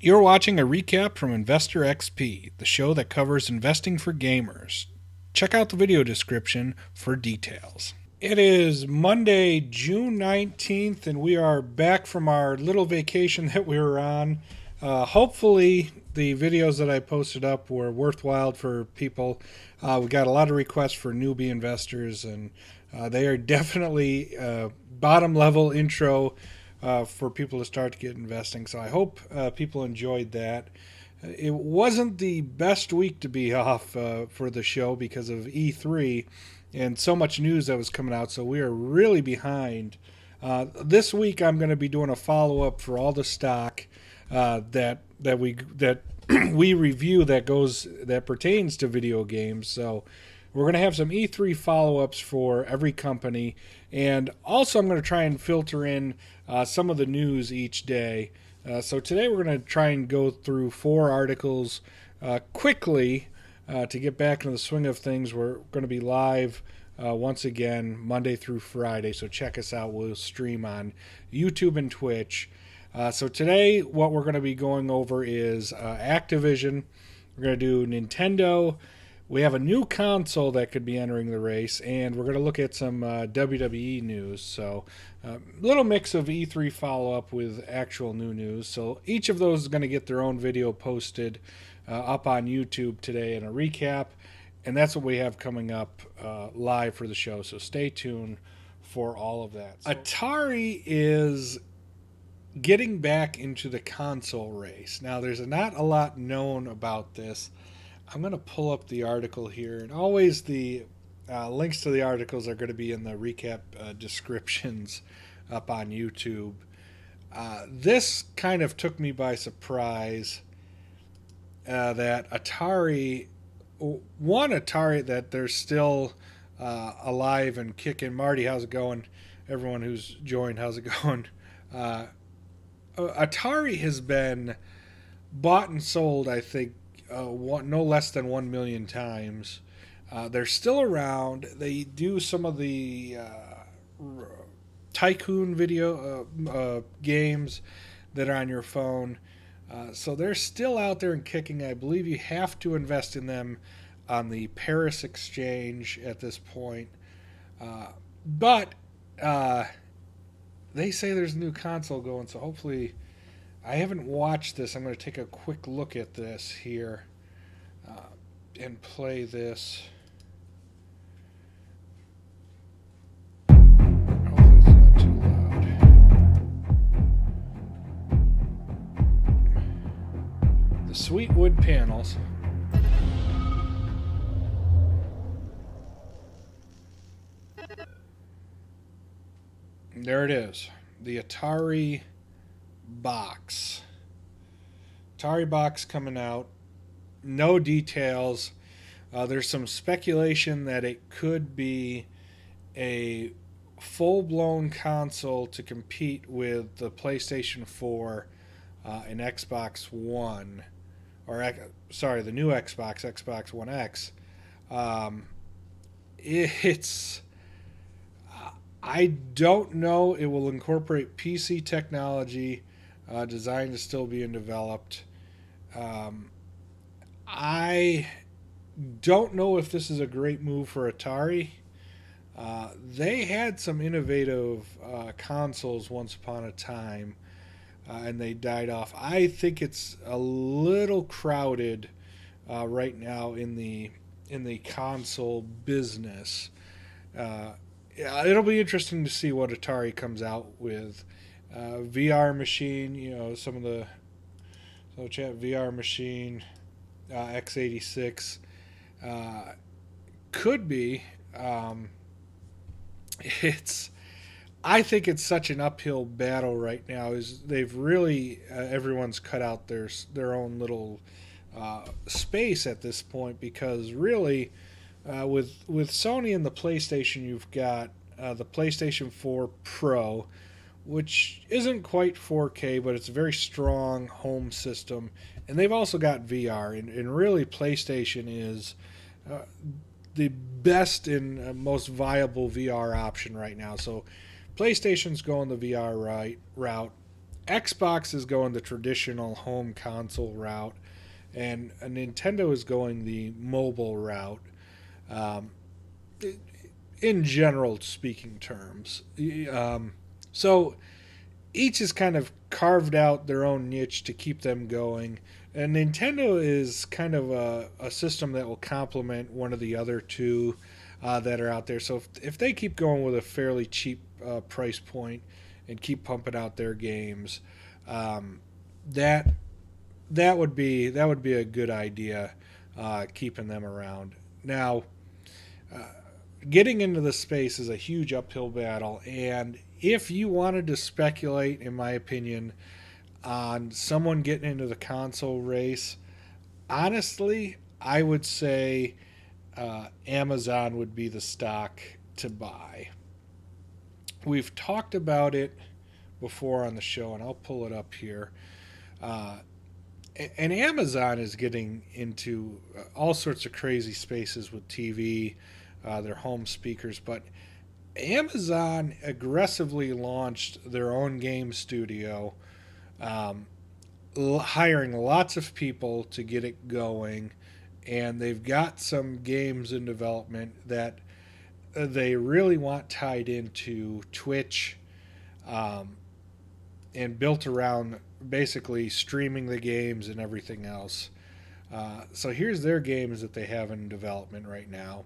You're watching a recap from Investor XP, the show that covers investing for gamers. Check out the video description for details. It is Monday, June 19th, and we are back from our little vacation that we were on. Hopefully, the videos that I posted up were worthwhile for people. We got a lot of requests for newbie investors, and they are definitely bottom level intro for people to start to get investing. So I hope people enjoyed that. It wasn't the best week to be off for the show because of E3 and so much news that was coming out. So we are really behind. This week I'm going to be doing a follow up for all the stock that we review that pertains to video games. So we're going to have some E3 follow-ups for every company. And also I'm going to try and filter in some of the news each day. So today we're going to try and go through 4 articles quickly to get back into the swing of things. We're going to be live once again Monday through Friday. So check us out. We'll stream on YouTube and Twitch. So today what we're going to be going over is Activision. We're going to do Nintendo. We have a new console that could be entering the race, and we're going to look at some WWE news. So a little mix of E3 follow-up with actual new news. So each of those is going to get their own video posted up on YouTube today and a recap. And that's what we have coming up live for the show. So stay tuned for all of that. So, Atari is getting back into the console race. Now, there's not a lot known about this. I'm going to pull up the article here, and always the links to the articles are going to be in the recap descriptions up on YouTube. This kind of took me by surprise that Atari, that they're still alive and kicking. Marty, how's it going? Everyone who's joined, how's it going? Atari has been bought and sold, I think, no less than 1 million times. They're still around. They do some of the tycoon video games that are on your phone. So they're still out there and kicking. I believe you have to invest in them on the Paris exchange at this point. But they say there's a new console going, so hopefully. I haven't watched this. I'm going to take a quick look at this here and play this. Hopefully it's not too loud. The sweet wood panels. There it is. The Atari box. Atari box coming out. No details. There's some speculation that it could be a full-blown console to compete with the PlayStation 4 and Xbox One. The new Xbox One X. It's... I don't know. It will incorporate PC technology designed to still being developed. I don't know if this is a great move for Atari. They had some innovative consoles once upon a time, and they died off. I think it's a little crowded right now in the console business. It'll be interesting to see what Atari comes out with. VR machine, some of the chat VR machine, x86 could be. I think it's such an uphill battle right now. They've really everyone's cut out their own little space at this point, because really. With Sony and the PlayStation, you've got the PlayStation 4 Pro, which isn't quite 4K, but it's a very strong home system. And they've also got VR, and really PlayStation is the best and most viable VR option right now. So PlayStation's going the VR route. Xbox is going the traditional home console route, and Nintendo is going the mobile route. Um, in general speaking terms, so each has kind of carved out their own niche to keep them going. And Nintendo is kind of a system that will complement one of the other two that are out there. So if they keep going with a fairly cheap price point and keep pumping out their games, um, that that would be a good idea, keeping them around. Now, getting into the space is a huge uphill battle, and if you wanted to speculate, in my opinion, on someone getting into the console race, honestly, I would say Amazon would be the stock to buy. We've talked about it before on the show, and I'll pull it up here. Uh, and Amazon is getting into all sorts of crazy spaces with TV, their home speakers, but Amazon aggressively launched their own game studio, um, hiring lots of people to get it going, and they've got some games in development that they really want tied into Twitch, um, and built around basically streaming the games and everything else. So here's their games that they have in development right now,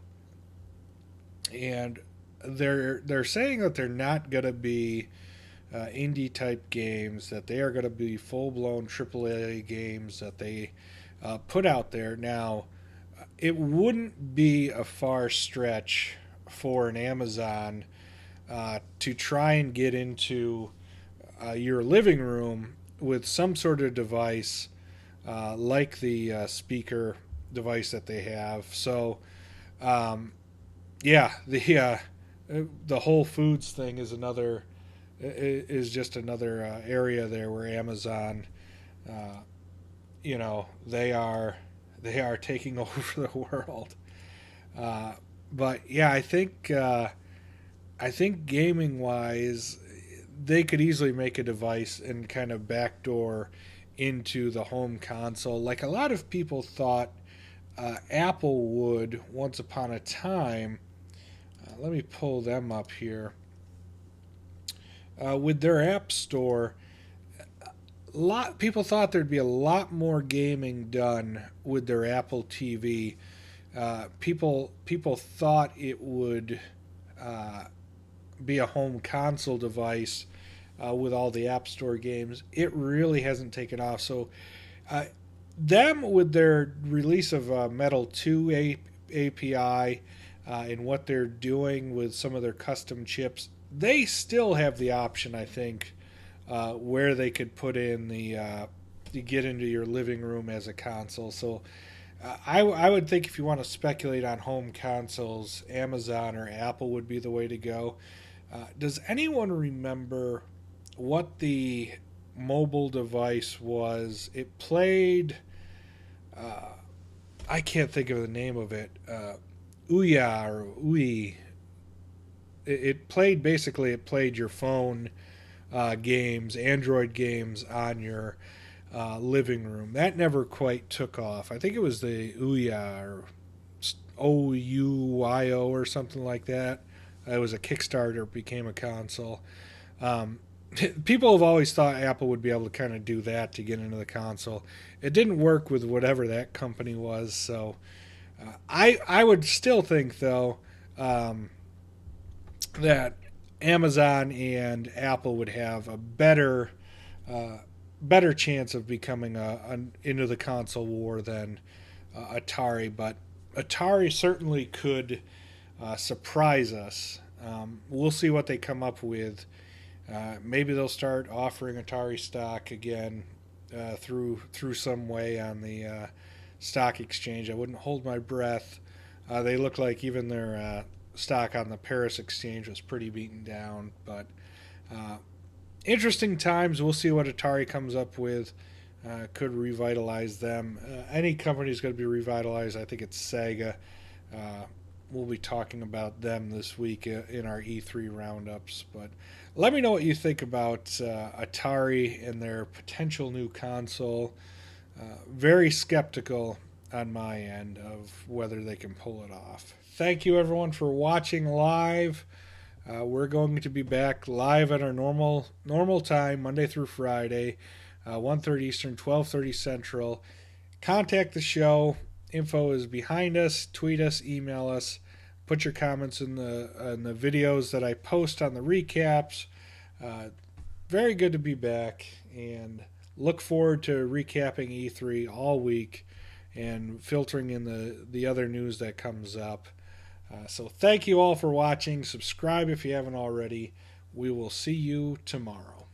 and they're saying that they're not going to be indie type games, that they are going to be full blown AAA games that they put out there. Now, it wouldn't be a far stretch for an Amazon to try and get into your living room with some sort of device like the speaker device that they have. So, um, yeah, the Whole Foods thing is just another area there where Amazon, uh, they are taking over the world. Uh, but yeah, I think gaming wise, they could easily make a device and kind of backdoor into the home console, like a lot of people thought Apple would once upon a time. Let me pull them up here. With their app store, lot people thought there'd be a lot more gaming done with their Apple TV. People thought it would uh, be a home console device with all the App Store games. It really hasn't taken off. So, uh, them with their release of Metal 2 API and what they're doing with some of their custom chips, they still have the option, I think, where they could put in the get into your living room as a console. So I would think if you want to speculate on home consoles, Amazon or Apple would be the way to go. Does anyone remember what the mobile device was? It played. I can't think of the name of it. Ouya or Ui. It played basically. It played your phone games, Android games on your living room. That never quite took off. I think it was the Ouya or Ouyo or something like that. It was a Kickstarter, became a console. Um, People have always thought Apple would be able to kind of do that to get into the console. It didn't work with whatever that company was. So I would still think though that Amazon and Apple would have a better chance of becoming an into the console war than Atari. But Atari certainly could surprise us. We'll see what they come up with. Maybe they'll start offering Atari stock again through some way on the stock exchange. I wouldn't hold my breath. They look like even their stock on the Paris exchange was pretty beaten down. But interesting times. We'll see what Atari comes up with. Could revitalize them. Any company's going to be revitalized. I think it's Sega. we'll be talking about them this week in our E3 roundups. But let me know what you think about Atari and their potential new console. Very skeptical on my end of whether they can pull it off. Thank you everyone for watching live. We're going to be back live at our normal time, Monday through Friday, 1:30 Eastern, 12:30 Central. Contact the show. Info is behind us. Tweet us, email us. Put your comments in the videos that I post on the recaps. Very good to be back, and look forward to recapping E3 all week and filtering in the other news that comes up. So thank you all for watching. Subscribe if you haven't already. We will see you tomorrow.